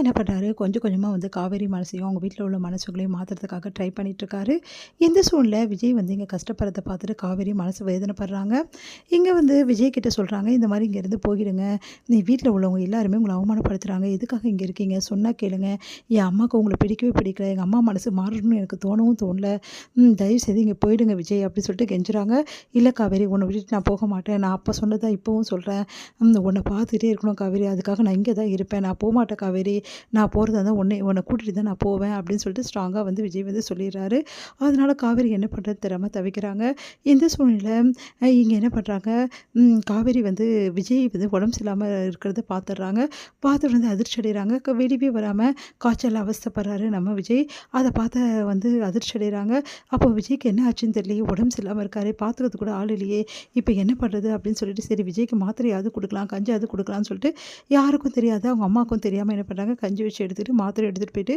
என்ன பண்ணுறாரு, கொஞ்சம் கொஞ்சமாக வந்து காவேரி மனசையும் அவங்க வீட்டில் உள்ள மனசுகளையும் மாற்றுறதுக்காக ட்ரை பண்ணிகிட்ருக்காரு. இந்த சூழ்நிலை விஜய் வந்து இங்கே கஷ்டப்படுறத பார்த்துட்டு காவேரி மனசு வேதனைப்படுறாங்க. இங்கே வந்து விஜய் கிட்ட சொல்கிறாங்க, இந்த மாதிரி இங்கேருந்து போயிடுங்க, நீ வீட்டில் உள்ளவங்க எல்லாருமே உங்களை அவமானப்படுத்துகிறாங்க, எதுக்காக இங்கே இருக்கீங்க, சொன்னால் கேளுங்க, என் அம்மாவுக்கு உங்களை பிடிக்கவே பிடிக்கல, எங்கள் அம்மா மனசு மாறணும்னு எனக்கு தோணவும் தோணல, தயவுசெய்து இங்கே போயிடுங்க விஜய் அப்படின்னு சொல்லிட்டு கெஞ்சுறாங்க. இல்லை காவேரி, உன்னை விட்டுட்டு நான் போக மாட்டேன், நான் அப்போ சொன்னதான் இப்போவும் சொல்கிறேன், உன்னை பார்த்துட்டே இருக்கணும் காவேரி, அதுக்காக நான் இங்கே தான் இருப்பேன், நான் போகமாட்டேன் காவேரி, நான் போகிறதா இருந்தால் உன்னை கூட்டிகிட்டு தான் நான் போவேன் அப்படின்னு சொல்லிட்டு ஸ்ட்ராங்காக வந்து விஜய் வந்து சொல்லிடுறாரு. அதனால் காவேரி என்ன பண்ணுறது தெரியாமல் தவிக்கிறாங்க. இந்த சூழ்நிலை இங்கே என்ன பண்ணுறாங்க, காவேரி வந்து விஜய் வந்து உடம்பு சரியில்லாமல் இருக்கிறத பார்த்துடுறாங்க. பார்த்துட்டு வந்து அதிர்ச்சி அடைகிறாங்க. வெளியே வராமல் காய்ச்சல் அவஸ்தைப்படுறாரு நம்ம விஜய். அதை பார்த்து வந்து அதிர்ச்சி அடைகிறாங்க. அப்போ விஜய்க்கு என்ன ஆச்சுன்னு தெரியலையே, உடம்பு சரியில்லாமல் இருக்காரு, பார்த்துக்கிறது கூட ஆள் இல்லையே, இப்போ என்ன பண்ணுறது அப்படின்னு சொல்லிட்டு சரி விஜய்க்கு மாத்திரையாவது கொடுக்கலாம், கஞ்சியாவது கொடுக்கலாம்னு சொல்லிட்டு யாருக்கும் தெரியாது, அவங்க அம்மாவுக்கும் தெரியாமல் என்ன பண்ணுறாங்க, கஞ்சி வச்சு எடுத்துகிட்டு மாத்திரை எடுத்துகிட்டு போயிட்டு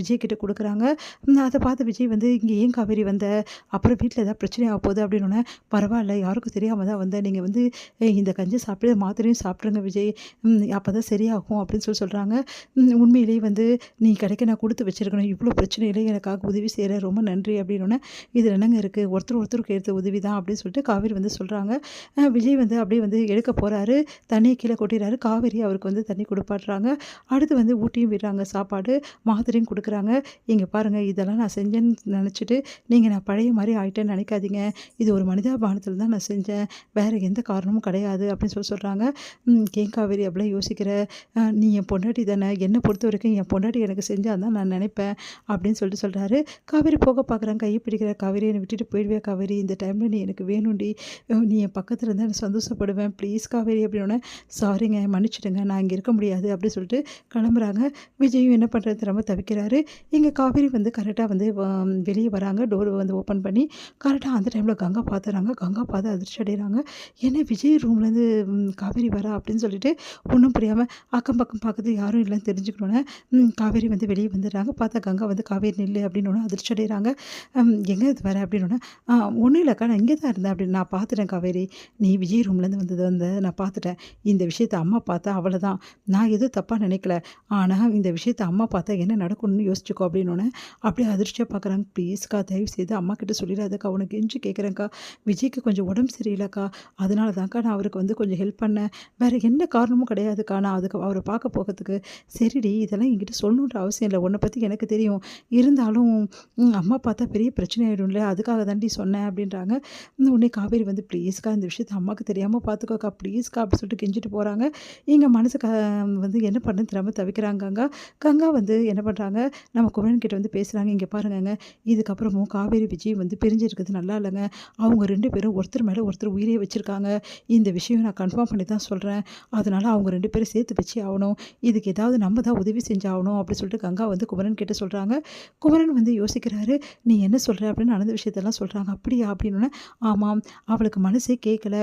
விஜய் கிட்ட கொடுக்குறாங்க. அதை பார்த்து விஜய் வந்து இங்கே ஏன் காவேரி வந்த, அப்புறம் வீட்டில் ஏதாவது பிரச்சனை ஆக போகுது அப்படின்னோடனே, பரவாயில்ல யாருக்கும் தெரியாமல் தான் வந்தேன், நீங்கள் வந்து இந்த கஞ்சி சாப்பிட்டு மாத்திரையும் சாப்பிட்ருங்க விஜய், அப்போ தான் சரியாகும் அப்படின்னு சொல்கிறாங்க. உண்மையிலேயே வந்து நீ கிடைக்க நான் கொடுத்து வச்சுருக்கணும், இவ்வளோ பிரச்சனையிலே எனக்காக உதவி செய்கிற, ரொம்ப நன்றி அப்படின்னோடனே, இதில் என்னங்க இருக்குது, ஒருத்தருக்கு எடுத்த உதவி தான் அப்படின்னு சொல்லிட்டு காவேரி வந்து சொல்கிறாங்க. விஜய் வந்து அப்படியே வந்து எடுக்க போகிறாரு, தண்ணியை கீழே கொட்டிடுறாரு. காவேரி அவருக்கு வந்து தண்ணி கொடுப்பாடுறாங்க. அடுத்து வந்து ஊட்டியும் விடுறாங்க, சாப்பாடு மாத்திரையும் கொடுக்குறாங்க. இங்கே பாருங்கள், இதெல்லாம் நான் செஞ்சேன்னு நினச்சிட்டு நீங்கள் நான் பழைய மாதிரி ஆகிட்டேன்னு நினைக்காதீங்க, இது ஒரு மனிதாபானத்தில் தான் நான் செஞ்சேன், வேறு எந்த காரணமும் கிடையாது அப்படின்னு சொல்கிறாங்க. ஏன் காவேரி அப்படிலாம் யோசிக்கிற, நீ என் பொண்டாட்டி தானே, என்னை பொறுத்த வரைக்கும் என் பொண்டாட்டி எனக்கு செஞ்சால் தான் நான் நினைப்பேன் அப்படின்னு சொல்கிறாரு. காவேரி போக பார்க்குறாங்க, கையை பிடிக்கிற, காவேரி என்னை விட்டுட்டு போயிடுவே காவேரி, இந்த டைமில் நீ எனக்கு வேணும்டி, நீ என் பக்கத்தில் இருந்தால் நான் சந்தோஷப்படுவேன், ப்ளீஸ் காவேரி அப்படின்னோடனே, சாரிங்க மன்னிச்சிடுங்க, நான் இங்கே இருக்க முடியாது அப்படின்னு சொல்லிட்டு கிளம்புறாங்க. விஜயும் என்ன பண்ணுறது ரொம்ப தவிக்கிறாரு. இங்கே காவேரி வந்து கரெக்டாக வந்து வெளியே வராங்க, டோர் வந்து ஓப்பன் பண்ணி கரெக்டாக அந்த டைமில் கங்கா பார்த்துறாங்க. கங்கா பார்த்து அதிர்ச்சி அடைகிறாங்க. என்ன விஜய் ரூம்லேருந்து காவேரி வரா அப்படின்னு சொல்லிட்டு ஒன்றும் புரியாமல் அக்கம் பக்கம் பார்க்குறது யாரும் இல்லைன்னு தெரிஞ்சுக்கணுன்னே காவேரி வந்து வெளியே வந்துடுறாங்க. பார்த்தா கங்கா வந்து காவேரி நில்லு அப்படின்னு அதிர்ச்சி அடைகிறாங்க. எங்கே இது வர அப்படின்னோடனே, ஒன்றும் இல்லைக்கா, நான் இங்கே தான் இருந்தேன் அப்படின்னு, நான் பார்த்துட்டேன் காவேரி, நீ விஜய் ரூம்லேருந்து வந்தது நான் பார்த்துட்டேன், இந்த விஷயத்தை அம்மா பார்த்தா அவ்வளோதான், நான் எதுவும் தப்பாக நினைக்கல, ஆனால் இந்த விஷயத்தை அம்மா பார்த்தா என்ன நடக்கணும்னு யோசிச்சுக்கோ அப்படின்னோடனே அப்படியே அதிர்ச்சியாக பார்க்குறாங்க. ப்ளீஸ்க்கா தயவு செய்து அம்மா கிட்ட சொல்லிடாதக்கா, உனக்கு எஞ்சி கேட்குறேங்க்கா, விஜய்க்கு கொஞ்சம் உடம்பு சரியில்லைக்கா, அதனால தான்க்கா நான் அவருக்கு வந்து கொஞ்சம் ஹெல்ப் பண்ணேன், வேறு எந்த காரணமும் கிடையாதுக்கா, நான் அதுக்கு அவரை பார்க்க போகிறதுக்கு. சரிடி, இதெல்லாம் என்கிட்ட சொல்லணுன்ற அவசியம் இல்லை, உன்னை பற்றி எனக்கு தெரியும், இருந்தாலும் அம்மா பார்த்தா பெரிய பிரச்சனை ஆகிடும்ல, அதுக்காக தாண்டி சொன்னேன் அப்படின்றாங்க. உடனே காவேரி வந்து ப்ளீஸ்க்கா இந்த விஷயத்தை அம்மாவுக்கு தெரியாமல் பார்த்துக்கோக்கா ப்ளீஸ்க்கா அப்படி சொல்லிட்டு கெஞ்சிட்டு போகிறாங்க. இங்கே மனசு வந்து என்ன பண்ணுன்னு தெரியாமல் தவிக்கிறாங்க. கங்கா வந்து என்ன பண்ணுறாங்க, நம்ம குமரன் கிட்ட வந்து பேசுகிறாங்க. இங்கே பாருங்கங்க, இதுக்கப்புறமும் காவேரி விஜய் வந்து பிரிஞ்சிருக்கிறது நல்லா இல்லைங்க, அவங்க 2 பேரும் ஒருத்தர் மேலே ஒருத்தர் உயிரே வச்சுருக்காங்க, இந்த விஷயம் நான் கன்ஃபார்ம் பண்ணி தான் சொல்கிறேன், அதனால் அவங்க 2 பேரும் சேர்த்து வச்சு ஆகணும், இதுக்கு ஏதாவது நம்ம தான் உதவி செஞ்சாகணும் அப்படி சொல்லிட்டு கங்கா வந்து குமரன் கிட்ட சொல்கிறாங்க. குமரன் வந்து யோசிக்கிறாரு, நீ என்ன சொல்கிற அப்படின்னு நடந்த விஷயத்தெல்லாம் சொல்கிறாங்க. அப்படியா அப்படின்னோடனே, ஆமாம், அவளுக்கு மனசே கேட்கல,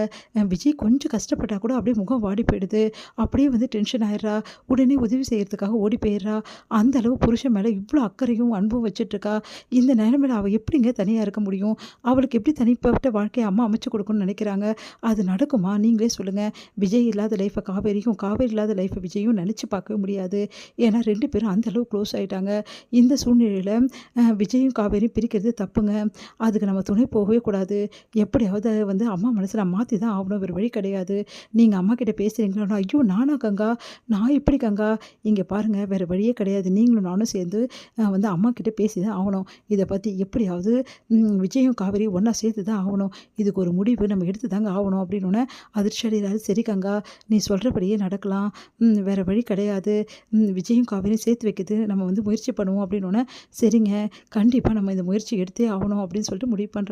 விஜய் கொஞ்சம் கஷ்டப்பட்டால் கூட அப்படியே முகம் வாடி போயிடுது, அப்படியே வந்து டென்ஷன் ஆயிடுறா, உடனே உதவி செய்கிறதுக்காக ஓடி போயிடுறா, அந்த அளவு புருஷன் மேலே இவ்வளோ அக்கறையும் அன்பும் வச்சுட்ருக்கா, இந்த நிலைமையில் அவள் எப்படிங்க தனியாக இருக்க முடியும், அவளுக்கு எப்படி தனிப்பட்ட வாழ்க்கையை அம்மா அமைச்சு கொடுக்கணும்னு நினைக்கிறாங்க, அது நடக்குமா நீங்களே சொல்லுங்கள், விஜய் இல்லாத லைஃப்பை காவேரியும், காவேரி இல்லாத லைஃப்பை விஜயும் நினச்சி பார்க்கவே முடியாது, ஏன்னா 2 பேரும் அந்தளவு க்ளோஸ் ஆகிட்டாங்க. இந்த சூழ்நிலையில் விஜயும் காவேரியும் பிரிக்கிறது தப்புங்க, அதுக்கு நம்ம துணை போகவே கூடாது, எப்படியாவது வந்து அம்மா மனசில் மாற்றி தான் ஆகணும், வேறு வழி கிடையாது, நீங்கள் அம்மா கிட்ட பேசுகிறீங்களா, ஐயோ நானா கங்கா, நான் இப்படி கங்கா, இங்கே பாருங்கள் வேறு வழியே கிடையாது, நீங்களும் நானும் சேர்ந்து வந்து அம்மா கிட்ட பேசி தான் ஆகணும், இதை பற்றி எப்படியாவது விஜயும் காவேரியும் ஒன்றா சேர்த்து தான் ஆகணும், இதுக்கு ஒரு முடிவு நம்ம எடுத்து தாங்க ஆகணும் அப்படின்னோடனே அதிர்ச்சி அடைகிறாரு. சரி கங்கா, நீ சொல்கிறபடியே நடக்கலாம், வேறு வழி கிடையாது, விஜயும் காவேரியும் சேர்த்து வைக்கிறது நம்ம வந்து முயற்சி பண்ணுவோம் அப்படின்னோடனே, சரிங்க கண்டிப்பாக நம்ம இந்த முயற்சி எடுத்தே ஆகணும் அப்படின்னு சொல்லிட்டு முடிவு பண்ணுறாங்க.